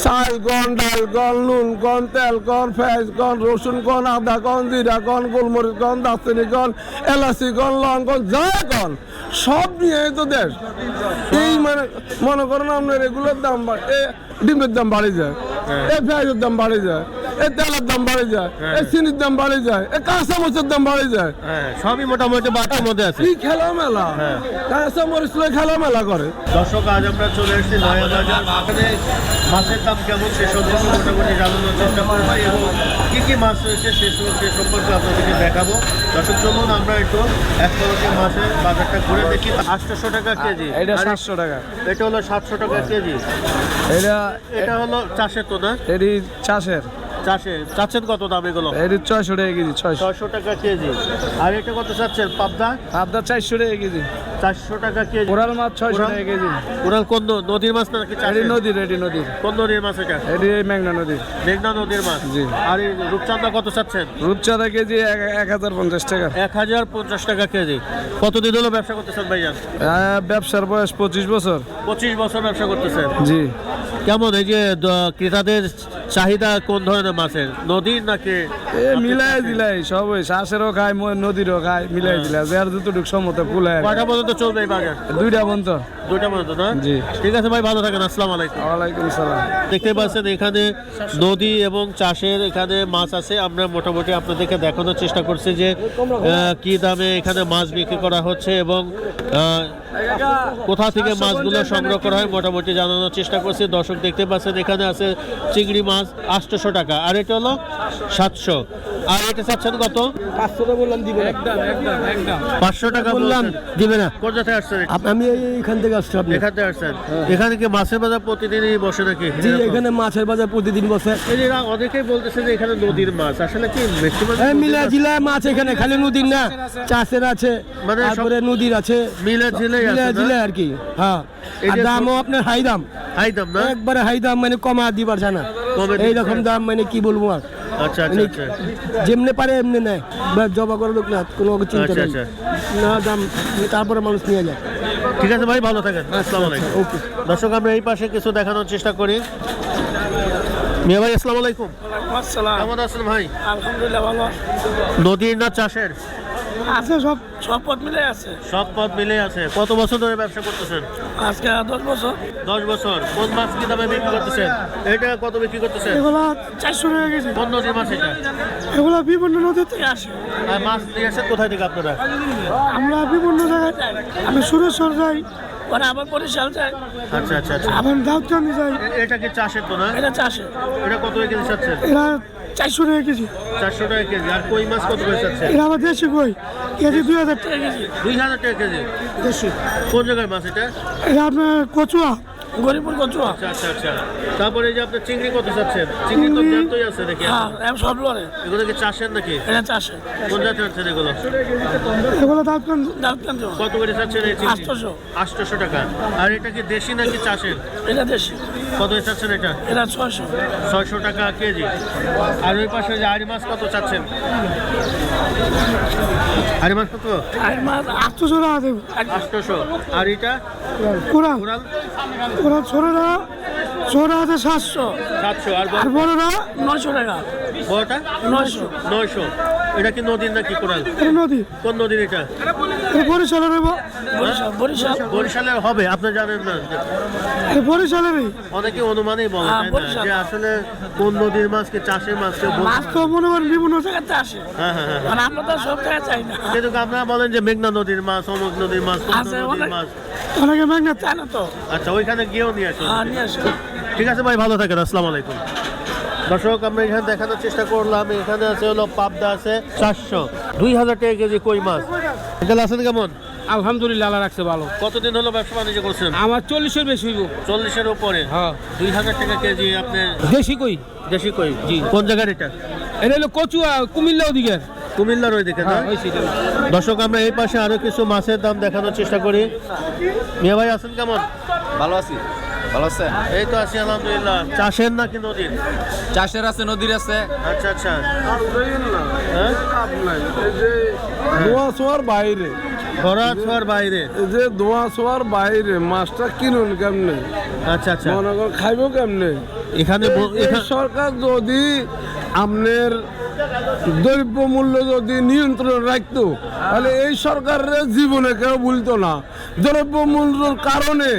চাল কন, ডাল কন, নুন কন, তেল কন, পেঁয়াজ কন, রসুন কন, আদা কন, জিরা কন, গোলমরিচ কন, দারচিনি কন, এলাচি কন, লং কন, যা কন সব নিয়ে তো দেশ। এই মানে মনে করেন আপনার এগুলোর দাম ডিমের দাম বাড়ে যায়, এই পেঁয়াজের দাম বাড়ে যায়, এই তেলের দাম বাড়ে যায়, এই চিনির দাম বাড়ে যায়, এই কাঁচা মরিচের দাম বাড়ে যায়। সবই মোটামুটি বাড়তির মধ্যে আছে। কি খেলা মেলা, কাঁচা মরিচ লয়ে খেলা মেলা করে। দর্শক, আজ আমরা চলে এসেছি নয়াবাজার। এখানে মাছের দাম কেমন সে সম্পর্কে মোটামুটি জানানোর চেষ্টা করবো এবং কী কী মাছ রয়েছে সে সম্পর্কে আপনাদেরকে দেখাবো। দর্শক চলুন আমরা একটু এক পলকে মাছের বাজারটা ঘুরে দেখি। 800 টাকা কেজি, এটা 700 টাকা, এটা হলো 700 টাকা কেজি। এটা হলো চাষের তো না, এটি চাষের। চাচ্ছেন কত দাম এগুলো? এটি 600 টাকা কেজি, 600 টাকা কেজি। আর এটা কত চাচ্ছেন? পাবদা 400 টাকা কেজি, 400 টাকা কেজি। কোরাল মাছ 600 টাকা কেজি। কোরাল কোন নদীর মাছ নাকি? এটি নদীর। কোন নদীর মাছ এটা? এটি মেঘনা নদীর। মেঘনা নদীর মাছ। জি। আর এই রূপচাঁদা কত চাচ্ছেন? রূপচাঁদা কেজি 1050 টাকা। 1050 টাকা কেজি। কতদিন হলো ব্যবসা করতেছেন ভাইজান? ব্যবসার বয়স 25 বছর। 25 বছর ব্যবসা করতেছেন। জি। কেমন এই যে ক্রেতাদের চাহিদা কোন ধরনের মাছের? নদীর নাকি? মিলাই দিলাই সব, শ্বাসেরও খায়, নদীরও খায়, মিলাই দিলাই যার যতটুকু সমত কুলায়। কয়টা পর্যন্ত চলবে এই বাজার? 2টা পর্যন্ত। 2টা পর্যন্ত না? জি। ঠিক আছে ভাই, ভালো থাকেন। আসসালামু আলাইকুম। ওয়ালাইকুম সালাম। দেখতে পাচ্ছেন এখানে নদী এবং চাষের এখানে মাছ আছে। আমরা মোটামুটি আপনাদেরকে দেখানোর চেষ্টা করছি যে কি দামে এখানে মাছ বিক্রি করা হচ্ছে এবং কোথা থেকে মাছগুলো সংগ্রহ করা হয় মোটামুটি জানানোর চেষ্টা করছি। দর্শক দেখতে পাচ্ছেন এখানে আছে চিংড়ি মাছ 800 টাকা, আর এটা হলো 700। আর এটা চাচ্ছেন কত? 500 টাকা বললাম, দিবে একদম 500 টাকা বললাম, দিবে না। কোন জায়গায় আসছেন? আমি এখান থেকে আসছি। আপনি এখান থেকে আসছেন? এখানে কি মাছের বাজার প্রতিদিনই বসে নাকি? জি, এখানে মাছের বাজার প্রতিদিন বসে। এরা অনেকেই বলতেছে যে এখানে নদীর মাছ, আসলে কি ম্যাক্সিমাম মিলা জিলা মাছ এখানে, খালি নদীর না, চাষের আছে, মানে তারপরে নদীর আছে, মিলা জিলা আর কি। হ্যাঁ, আর দামও আপনার হাই দাম না? একবারে হাই দাম, মানে কমা দিবার জানা এইরকম দাম, মানে কি বলবো আর। আচ্ছা, যেমনি পারে এমনি নেয়, জবা করে লোক না, কোনো চিন্তা নেই না, দাম তারপরে মানুষ নিয়ে যায়। ঠিক আছে ভাই, ভালো থাকেন। আসসালামু আলাইকুম। ওকে। দর্শক, আমরা এই পাশে কিছু দেখানোর চেষ্টা করি। মিয়া ভাই, আসসালামু আলাইকুম। কেমন আছেন ভাই? আলহামদুলিল্লাহ ভালো। নদীর না চাষের? আছে, সব পথ মিলে আছে। সব পথ মিলে আছে। কত বছর ধরে ব্যবসা করতেছেন? আজকে 10 বছর। 10 বছর। কোন মাছ কি দামে বিক্রি করতেছেন? এটা কত বিক্রি করতেছেন? এগুলো 400 টাকা কেজি। কোন নদীর মাছ এটা? এগুলো বিভিন্ন নদী থেকে আসে। আর মাছ নিয়ে আসেন কোথায় থেকে আপনারা? আমরা বিভিন্ন জায়গায় যাই, আমি সুরেশ্বর যাই, পরে আবার বরিশাল যাই, আচ্ছা, আবার দাউদকান্দি যাই। এটা কি চাষের তো না? এটা চাষে। এটা কত কেজি চাচ্ছেন? এরা 400 টাকা কেজি। 400 টাকা কেজি। আর কই মাছ কত করে চাচ্ছেন? এরা আবার দেশি কই, কেজি 2000 টাকা কেজি। 2000 টাকা কেজি দেশি। কোন জায়গার মাছ এটা? এটা আপনার কচুয়া, গরিপুর কচুয়া। আচ্ছা। তারপরে এই যে আপনার চিংড়ি কত চাচ্ছেন? চিংড়ি তো জ্যান্তই আছে দেখি। হ্যাঁ, সব লড়ে। এগুলো কি চাষের নাকি? এটা চাষে। কোন জায়গায় চাচ্ছেন এগুলো? এগুলো দাউদকান্দি। কত করে চাচ্ছেন এই চিংড়ি? 800। 800 টাকা। আর এটা কি দেশি নাকি চাষের? এটা দেশি। কত চাচ্ছেন এটা? এটা 600। 600 টাকা কেজি। আর ওই পাশে যে আড়ি মাছ কত চাচ্ছেন? আড়ি মাছ কত? আর মাছ 800 টাকা দেবো। 800। আর এটা কোরাল কোরাল? ছোটরা আছে 700। 700। আর আর বড়রা 900 টাকা। বড়টা 900। এটা কি নদীর নাকি কোরাল? এটা নদী। কোন নদীর এটা? বরিশালের। বরিশালের হবে, আপনি জানেন না? বরিশালেরই। অনেকে অনুমানই বলে তাই না, যে আসলে কোন নদীর মাছ কি চাষের মাছ কেউ মাছ তো মনে করেন বিভিন্ন জায়গাতে আসে। হ্যাঁ। মানে আমরা তো সব জায়গায় চাই না। কিন্তু আপনারা বলেন যে মেঘনা নদীর মাছ, অমুক নদীর মাছ, কোন আছে, নদীর মাছ। অনেকে মেঘনা চায় না তো। আচ্ছা, ওইখানে গিয়েও নিয়ে আসুন। নিয়ে আসে। ঠিক আছে ভাই, ভালো থাকেন। আসসালামু আলাইকুম। দর্শক, আমরা এখানে দেখানোর চেষ্টা করলাম। এখানে আছে হলো পাবদা আছে 400। 2000 টাকা কেজি কই মাছ। এখানে আছেন কেমন? আলহামদুলিল্লাহ, আল্লাহ রাখছে ভালো। কতদিন হলো ব্যবসা বাণিজ্য করছেন? আমার 40-এর বেশি হইব। 40-এর উপরে। হ্যাঁ। 2000 টাকা কেজি আপনার দেশি কই। দেশি কই? জি। কোন জায়গার এটা? এটা হলো কচুয়া, কুমিল্লা ওদিকে। কুমিল্লার ওই দিকে না? দর্শক, আমরা এই পাশে আরো কিছু মাছের দাম দেখানোর চেষ্টা করি। মিয়া ভাই, আছেন কেমন? ভালো আছি। ভালো আছে? এই তো আছি আলহামদুলিল্লাহ। চাষের নাকি নদীর? চাষের আছে, নদীর আছে। আচ্ছা। নোয়া সোয়ার বাইরে ধরা ছোঁয়ার বাইরে। এই যে ধোয়া ছোঁয়ার বাইরে মাছটা কিনুন কেমনে, আচ্ছা আচ্ছা, মনে করেন খাইব কেমনে? এখানে এই সরকার যদি আপনার দ্রব্য মূল্য যদি নিয়ন্ত্রণ রাখতো তাহলে এই সরকারের জীবনে কেউ ভুলতো না। দ্রব্য মূল্যের কারণে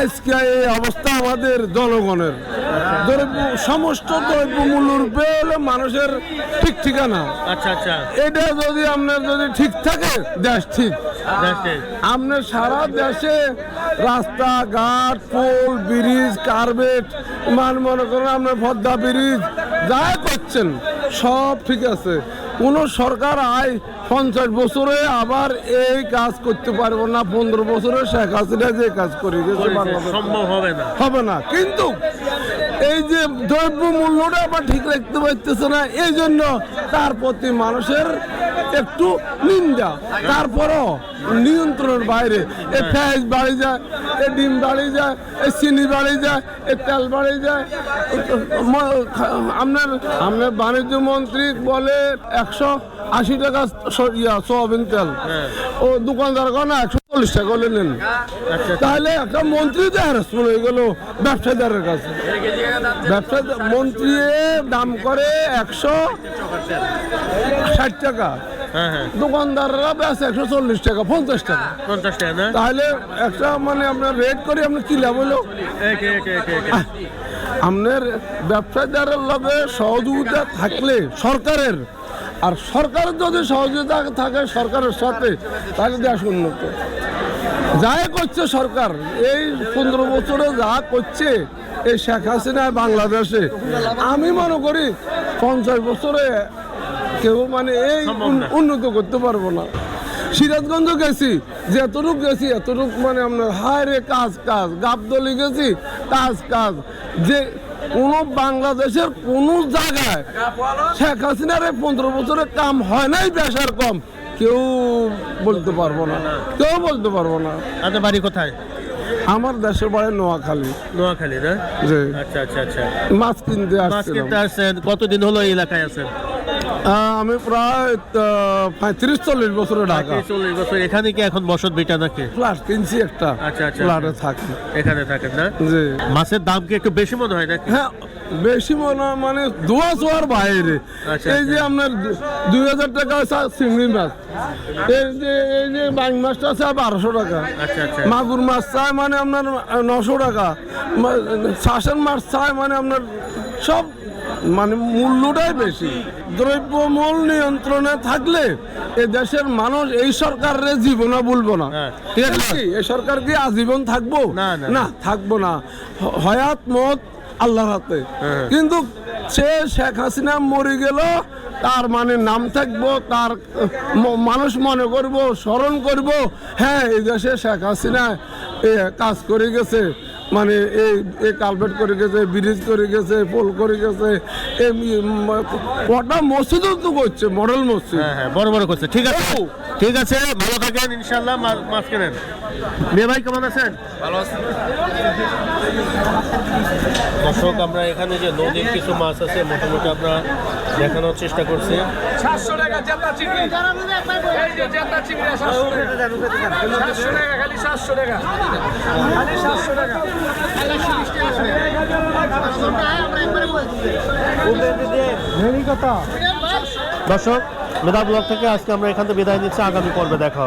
আজকে এই অবস্থা আমাদের জনগণের। সমস্ত দ্রব্য মূল্যের উপরে হলো মানুষের ঠিক ঠিকানা। আচ্ছা আচ্ছা, এটা যদি আপনার যদি ঠিক থাকে দেশ ঠিক। আপনার সারা দেশে রাস্তাঘাট, পোল, ব্রিজ, কার্বেট, মনে করেন আপনার পদ্মা ব্রিজ যা করছেন সব ঠিক আছে। কোনো সরকার 50 বছরে আবার এই কাজ করতে পারবো না। 15 বছরে শেখ হাসিনা যে কাজ করে গেছে সম্ভব হবে না। কিন্তু এই যে দ্রব্য মূল্যটা আবার ঠিক রাখতে পারতেছে না, এই জন্য তার প্রতি মানুষের একটু নিন্দা। তারপরও নিয়ন্ত্রণের বাইরে এই পেঁয়াজ বাড়ি যায়, এই ডিম বাড়ি যায়, এই চিনি বাড়ি যায়, এই তেল বাড়ি যায়। আপনার বাণিজ্য মন্ত্রী বলে 180 টাকা সোয়াবিন তেল, ও দোকানদার কেন 140 টাকা করে নেন। তাহলে একটা মন্ত্রী তো হ্যারাসমেন্ট হয়ে গেল ব্যবসাদারের কাছে। মন্ত্রী দাম করে 160 টাকা, দোকানদাররা বেশ 140 টাকা, 50 টাকা। তাহলে একটা মানে আপনার রেট করে আপনার কি লাভ হলো? আপনার ব্যবসাদারের লগে সহযোগিতা থাকলে সরকারের, আর সরকারের যদি সহযোগিতা থাকে সরকারের সাথে, তাহলে দেশ উন্নত। যাই করছে সরকার এই 15 বছরে যা করছে এই শেখ হাসিনা বাংলাদেশে, আমি মনে করি 50 বছরে কেউ মানে এই উন্নত করতে পারবো না। সিরাজগঞ্জ গেছি, যে এতটুক গেছি এতটুক মানে আপনার হায়রে কাজ গাবদলি গেছি কাজ, যে কোনো বাংলাদেশের কোনো জায়গায় শেখ হাসিনার 15 বছরের কাম হয় নাই বেশার কম, কেউ বলতে পারবো না। আপনার বাড়ি কোথায়? আমার দেশের বাড়ি নোয়াখালী। নোয়াখালী না? জি। আচ্ছা আচ্ছা আচ্ছা, মাছ কিনতে আসছেন। কতদিন হলো এই এলাকায় আছেন? আমি প্রায় 35-40 বছরে ঢাকা। 40 বছর। এখানে কি এখন বসত ভিটা নাকি? ফ্ল্যাট কিনছি একটা। আচ্ছা আচ্ছা, ফ্ল্যাটে থাকি। এখানে থাকেন না? জি। মাছের দাম কি একটু বেশি মনে হয় নাকি? হ্যাঁ বেশি মনে হয়, মানে ধোয়া ছোঁয়ার বাইরে। আচ্ছা, এই যে আপনার 2000 টাকা চিংড়ি মাছ, এই যে বাইং মাছটা চায় 1200 টাকা। আচ্ছা আচ্ছা, মাগুর মাছ চায় মানে আপনার 900 টাকা, শাসন মাছ চায় মানে আপনার সব মানে মূল্যটাই বেশি। দ্রব্যমূল্য নিয়ন্ত্রণে থাকলে এ দেশের মানুষ এই সরকারের জীবনে বলবো না। ঠিক আছে, এই সরকার কি আজীবন থাকবো? না, থাকবো না। হয়াত মত আল্লাহর হাতে। কিন্তু সে শেখ হাসিনা মরে গেল, তার মানে নাম থাকবো, তার মানুষ মনে করব, স্মরণ করব, হ্যাঁ এই দেশে শেখ হাসিনা কাজ করে গেছে, মানে এই কালভেট করে গেছে, ব্রিজ করে গেছে, পোল করে গেছে, কটা মসজিদও তো করছে, মডেল মসজিদ। হ্যাঁ বড় করছে। ঠিক আছে, ভালো থাকেন ইনশাল্লাহ। মাছ কেনেন। মেয়ে ভাই কেমন আছেন? ভালো আছি। দর্শক, আমরা এখানে যে নদীর কিছু মাছ আছে মোটামুটি আমরা দেখানোর চেষ্টা করছি। 700 টাকা জেতা চিংড়ি, এই যে জেতা চিংড়ি 700 টাকা, 700 টাকা, খালি 700 টাকা, খালি 700 টাকা। দর্শক, মেধা ব্লগ থেকে আজকে আমরা এখান থেকে বিদায় নিচ্ছি। আগামী পর্বে দেখা হবে।